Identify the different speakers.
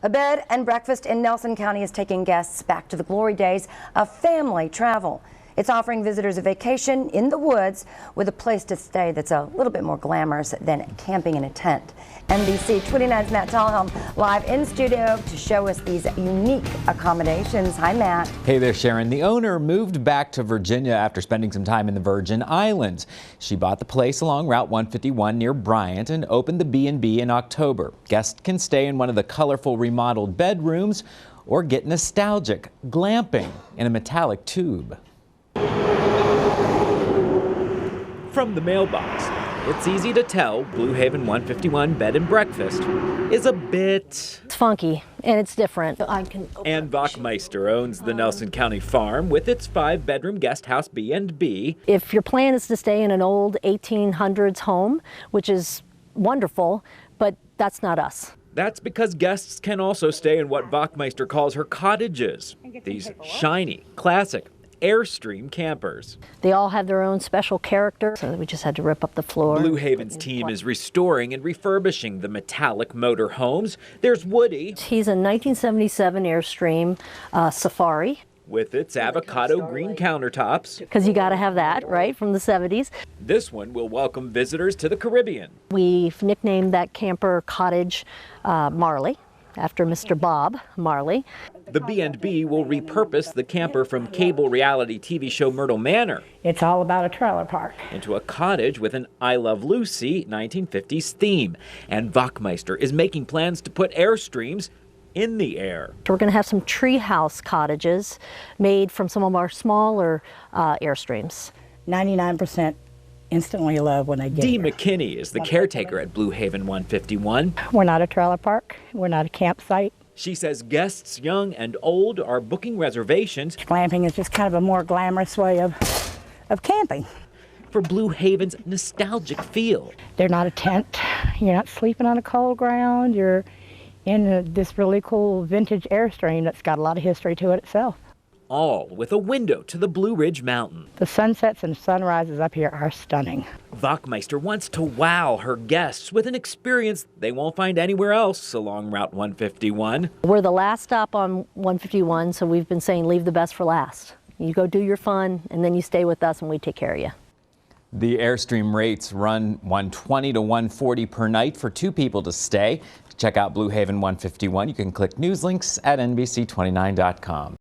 Speaker 1: A bed and breakfast in Nelson County is taking guests back to the glory days of family travel. It's offering visitors a vacation in the woods with a place to stay that's a little bit more glamorous than camping in a tent. NBC 29's Matt Talhelm live in studio to show us these unique accommodations. Hi, Matt.
Speaker 2: Hey there, Sharon. The owner moved back to Virginia after spending some time in the Virgin Islands. She bought the place along Route 151 near Bryant and opened the B&B in October. Guests can stay in one of the colorful remodeled bedrooms or get nostalgic glamping in a metallic tube. From the mailbox, it's easy to tell Blue Haven 151 Bed and Breakfast is a bit...
Speaker 3: It's funky and it's different.
Speaker 2: Ann Bachmeister owns the Nelson County farm with its 5-bedroom guest house B&B.
Speaker 3: If your plan is to stay in an old 1800s home, which is wonderful, but that's not us.
Speaker 2: That's because guests can also stay in what Bachmeister calls her cottages. These shiny, classic Airstream campers.
Speaker 3: They all have their own special character, so we just had to rip up the floor.
Speaker 2: Blue Haven's team is restoring and refurbishing the metallic motor homes. There's Woody.
Speaker 3: He's a 1977 Airstream Safari.
Speaker 2: With its avocado green countertops.
Speaker 3: Because you got to have that, right, from the 70s.
Speaker 2: This one will welcome visitors to the Caribbean.
Speaker 3: We've nicknamed that camper cottage Marley, after Mr. Bob Marley.
Speaker 2: The B&B will repurpose the camper from cable reality TV show Myrtle Manor.
Speaker 4: It's all about a trailer park.
Speaker 2: Into a cottage with an I Love Lucy 1950s theme. And Bachmeister is making plans to put Airstreams in the air.
Speaker 3: We're going to have some treehouse cottages made from some of our smaller Airstreams.
Speaker 4: 99% instantly love when they get
Speaker 2: Dee
Speaker 4: here.
Speaker 2: McKinney is the caretaker at Blue Haven 151.
Speaker 4: We're not a trailer park. We're not a campsite.
Speaker 2: She says guests young and old are booking reservations.
Speaker 4: Glamping is just kind of a more glamorous way of camping.
Speaker 2: For Blue Haven's nostalgic feel.
Speaker 4: They're not a tent. You're not sleeping on a cold ground. You're in this really cool vintage Airstream that's got a lot of history to it itself.
Speaker 2: All with a window to the Blue Ridge Mountain.
Speaker 4: The sunsets and sunrises up here are stunning.
Speaker 2: Bachmeister wants to wow her guests with an experience they won't find anywhere else along Route 151.
Speaker 3: We're the last stop on 151, so we've been saying leave the best for last. You go do your fun, and then you stay with us, and we take care of you.
Speaker 2: The Airstream rates run $120 to $140 per night for 2 people to stay. To check out Blue Haven 151, you can click news links at NBC29.com.